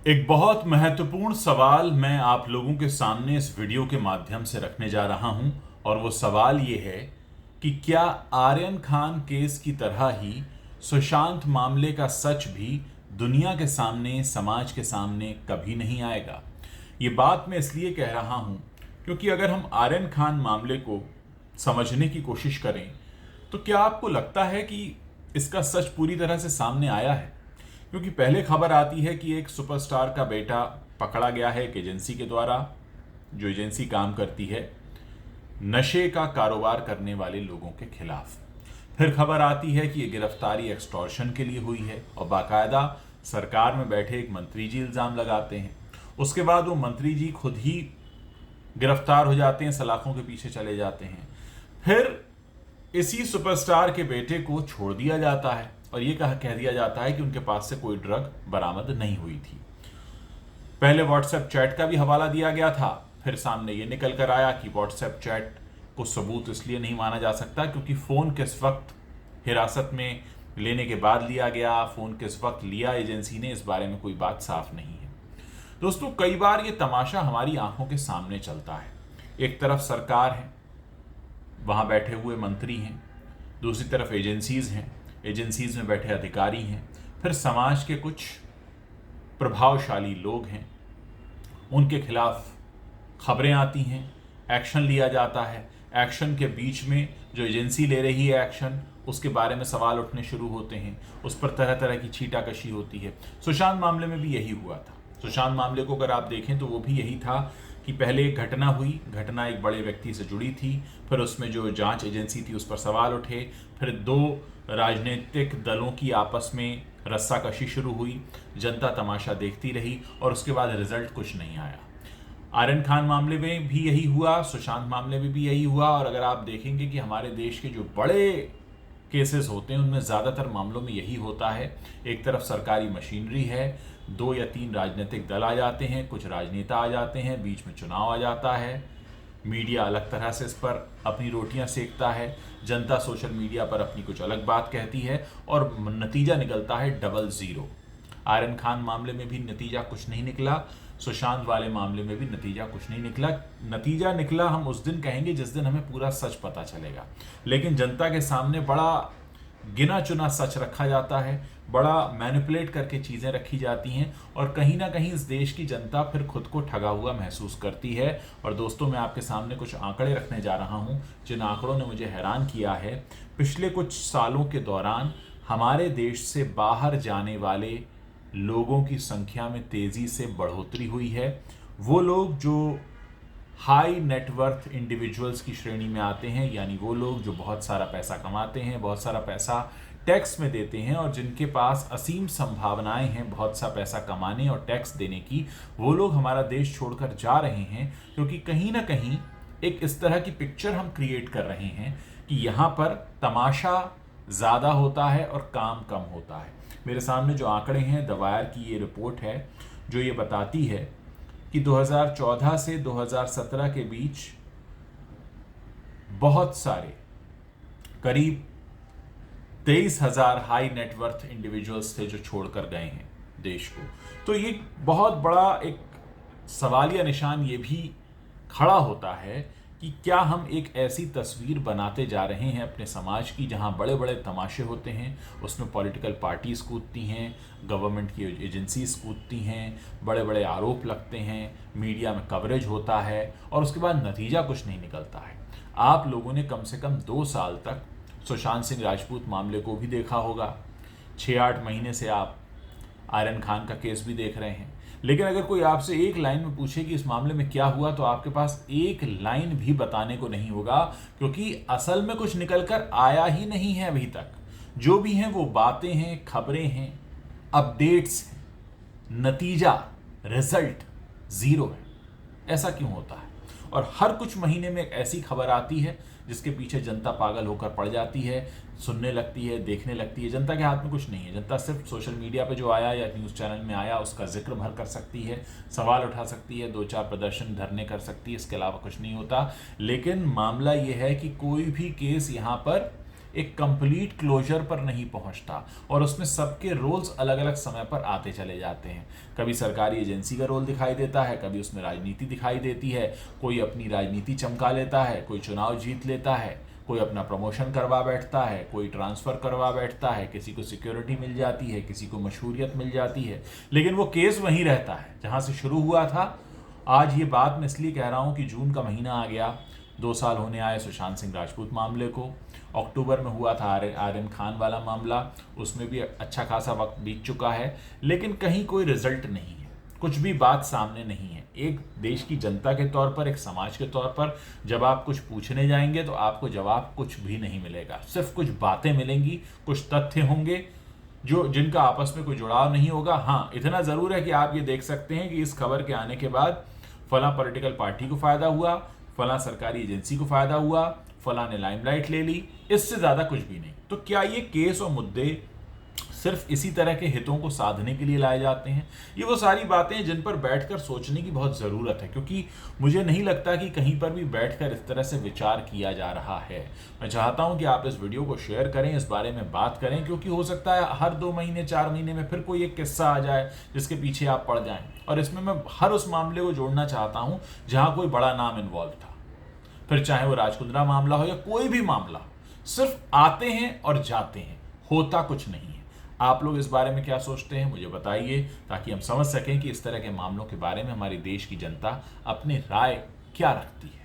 एक बहुत महत्वपूर्ण सवाल मैं आप लोगों के सामने इस वीडियो के माध्यम से रखने जा रहा हूं और वो सवाल ये है कि क्या आर्यन खान केस की तरह ही सुशांत मामले का सच भी दुनिया के सामने, समाज के सामने कभी नहीं आएगा। ये बात मैं इसलिए कह रहा हूं क्योंकि अगर हम आर्यन खान मामले को समझने की कोशिश करें तो क्या आपको लगता है कि इसका सच पूरी तरह से सामने आया है? क्योंकि पहले खबर आती है कि एक सुपरस्टार का बेटा पकड़ा गया है एक एजेंसी के द्वारा, जो एजेंसी काम करती है नशे का कारोबार करने वाले लोगों के खिलाफ। फिर खबर आती है कि ये गिरफ्तारी एक्सटॉर्शन के लिए हुई है और बाकायदा सरकार में बैठे एक मंत्री जी इल्ज़ाम लगाते हैं। उसके बाद वो मंत्री जी खुद ही गिरफ्तार हो जाते हैं, सलाखों के पीछे चले जाते हैं। फिर इसी सुपरस्टार के बेटे को छोड़ दिया जाता है और ये कह दिया जाता है कि उनके पास से कोई ड्रग बरामद नहीं हुई थी। पहले व्हाट्सएप चैट का भी हवाला दिया गया था, फिर सामने ये निकल कर आया कि व्हाट्सएप चैट को सबूत इसलिए नहीं माना जा सकता क्योंकि फ़ोन किस वक्त हिरासत में लेने के बाद लिया गया, फ़ोन किस वक्त लिया एजेंसी ने, इस बारे में कोई बात साफ नहीं है। दोस्तों, कई बार ये तमाशा हमारी आंखों के सामने चलता है। एक तरफ सरकार है, वहाँ बैठे हुए मंत्री हैं, दूसरी तरफ एजेंसीज़ हैं, एजेंसीज़ में बैठे अधिकारी हैं, फिर समाज के कुछ प्रभावशाली लोग हैं, उनके खिलाफ खबरें आती हैं, एक्शन लिया जाता है। एक्शन के बीच में जो एजेंसी ले रही है एक्शन, उसके बारे में सवाल उठने शुरू होते हैं, उस पर तरह तरह की छीटाकशी होती है। सुशांत मामले में भी यही हुआ था। सुशांत मामले को अगर आप देखें तो वो भी यही था कि पहले एक घटना हुई, घटना एक बड़े व्यक्ति से जुड़ी थी, फिर उसमें जो जांच एजेंसी थी उस पर सवाल उठे, फिर दो राजनीतिक दलों की आपस में रस्साकशी शुरू हुई, जनता तमाशा देखती रही और उसके बाद रिजल्ट कुछ नहीं आया। आर्यन खान मामले में भी यही हुआ, सुशांत मामले में भी यही हुआ। और अगर आप देखेंगे कि हमारे देश के जो बड़े केसेस होते हैं उनमें ज़्यादातर मामलों में यही होता है। एक तरफ सरकारी मशीनरी है, 2 या 3 राजनीतिक दल आ जाते हैं, कुछ राजनेता आ जाते हैं, बीच में चुनाव आ जाता है, मीडिया अलग तरह से इस पर अपनी रोटियां सेकता है, जनता सोशल मीडिया पर अपनी कुछ अलग बात कहती है और नतीजा निकलता है डबल ज़ीरो। आर्यन खान मामले में भी नतीजा कुछ नहीं निकला, सुशांत वाले मामले में भी नतीजा कुछ नहीं निकला। नतीजा निकला हम उस दिन कहेंगे जिस दिन हमें पूरा सच पता चलेगा, लेकिन जनता के सामने बड़ा गिना चुना सच रखा जाता है, बड़ा मैनिपुलेट करके चीज़ें रखी जाती हैं और कहीं ना कहीं इस देश की जनता फिर खुद को ठगा हुआ महसूस करती है। और दोस्तों, मैं आपके सामने कुछ आंकड़े रखने जा रहा हूं जिन आंकड़ों ने मुझे हैरान किया है। पिछले कुछ सालों के दौरान हमारे देश से बाहर जाने वाले लोगों की संख्या में तेज़ी से बढ़ोतरी हुई है। वो लोग जो हाई नेटवर्थ इंडिविजुअल्स की श्रेणी में आते हैं, यानी वो लोग जो बहुत सारा पैसा कमाते हैं, बहुत सारा पैसा टैक्स में देते हैं और जिनके पास असीम संभावनाएं हैं बहुत सा पैसा कमाने और टैक्स देने की, वो लोग हमारा देश छोड़कर जा रहे हैं क्योंकि कहीं ना कहीं एक इस तरह की पिक्चर हम क्रिएट कर रहे हैं कि यहाँ पर तमाशा ज़्यादा होता है और काम कम होता है। मेरे सामने जो आंकड़े हैं, द वायर की ये रिपोर्ट है जो ये बताती है कि 2014 से 2017 के बीच बहुत सारे करीब 23,000 हाई नेटवर्थ इंडिविजुअल्स थे जो छोड़कर गए हैं देश को। तो ये बहुत बड़ा एक सवालिया निशान ये भी खड़ा होता है कि क्या हम एक ऐसी तस्वीर बनाते जा रहे हैं अपने समाज की जहां बड़े बड़े तमाशे होते हैं, उसमें पॉलिटिकल पार्टीज कूदती हैं, गवर्नमेंट की एजेंसीज कूदती हैं, बड़े बड़े आरोप लगते हैं, मीडिया में कवरेज होता है और उसके बाद नतीजा कुछ नहीं निकलता है। आप लोगों ने कम से कम 2 साल तक सुशांत सिंह राजपूत मामले को भी देखा होगा, 6-8 महीने से आप आर्यन खान का केस भी देख रहे हैं, लेकिन अगर कोई आपसे एक लाइन में पूछे कि इस मामले में क्या हुआ तो आपके पास एक लाइन भी बताने को नहीं होगा क्योंकि असल में कुछ निकल कर आया ही नहीं है अभी तक। जो भी हैं वो बातें हैं, खबरें हैं, अपडेट्स हैं, नतीजा, रिजल्ट ज़ीरो है। ऐसा क्यों होता है? और हर कुछ महीने में एक ऐसी खबर आती है जिसके पीछे जनता पागल होकर पड़ जाती है, सुनने लगती है, देखने लगती है। जनता के हाथ में कुछ नहीं है। जनता सिर्फ सोशल मीडिया पे जो आया या न्यूज़ चैनल में आया उसका जिक्र भर कर सकती है, सवाल उठा सकती है, 2-4 प्रदर्शन धरने कर सकती है, इसके अलावा कुछ नहीं होता। लेकिन मामला ये है कि कोई भी केस यहाँ पर एक कंप्लीट क्लोजर पर नहीं पहुंचता और उसमें सबके रोल्स अलग अलग समय पर आते चले जाते हैं। कभी सरकारी एजेंसी का रोल दिखाई देता है, कभी उसमें राजनीति दिखाई देती है, कोई अपनी राजनीति चमका लेता है, कोई चुनाव जीत लेता है, कोई अपना प्रमोशन करवा बैठता है, कोई ट्रांसफ़र करवा बैठता है, किसी को सिक्योरिटी मिल जाती है, किसी को मशहूरियत मिल जाती है, लेकिन वो केस वहीं रहता है जहाँ से शुरू हुआ था। आज ये बात मैं इसलिए कह रहा हूँ कि जून का महीना आ गया, 2 साल होने आए सुशांत सिंह राजपूत मामले को। अक्टूबर में हुआ था आर्यन खान वाला मामला, उसमें भी अच्छा खासा वक्त बीत चुका है, लेकिन कहीं कोई रिजल्ट नहीं है, कुछ भी बात सामने नहीं है। एक देश की जनता के तौर पर, एक समाज के तौर पर जब आप कुछ पूछने जाएंगे तो आपको जवाब कुछ भी नहीं मिलेगा, सिर्फ कुछ बातें मिलेंगी, कुछ तथ्य होंगे जो जिनका आपस में कोई जुड़ाव नहीं होगा। हाँ, इतना ज़रूर है कि आप ये देख सकते हैं कि इस खबर के आने के बाद फला पॉलिटिकल पार्टी को फ़ायदा हुआ, फला सरकारी एजेंसी को फ़ायदा हुआ, फला ने लाइमलाइट ले ली, इससे ज़्यादा कुछ भी नहीं। तो क्या ये केस और मुद्दे सिर्फ इसी तरह के हितों को साधने के लिए लाए जाते हैं? ये वो सारी बातें हैं जिन पर बैठकर सोचने की बहुत ज़रूरत है, क्योंकि मुझे नहीं लगता कि कहीं पर भी बैठकर इस तरह से विचार किया जा रहा है। मैं चाहता हूं कि आप इस वीडियो को शेयर करें, इस बारे में बात करें, क्योंकि हो सकता है हर 2 महीने 4 महीने में फिर कोई एक किस्सा आ जाए जिसके पीछे आप पड़ जाएं। और इसमें मैं हर उस मामले को जोड़ना चाहता हूँ जहाँ कोई बड़ा नाम इन्वॉल्व था, फिर चाहे वो राजकुंद्रा मामला हो या कोई भी मामला। सिर्फ आते हैं और जाते हैं, होता कुछ नहीं है। आप लोग इस बारे में क्या सोचते हैं मुझे बताइए, ताकि हम समझ सकें कि इस तरह के मामलों के बारे में हमारे देश की जनता अपनी राय क्या रखती है।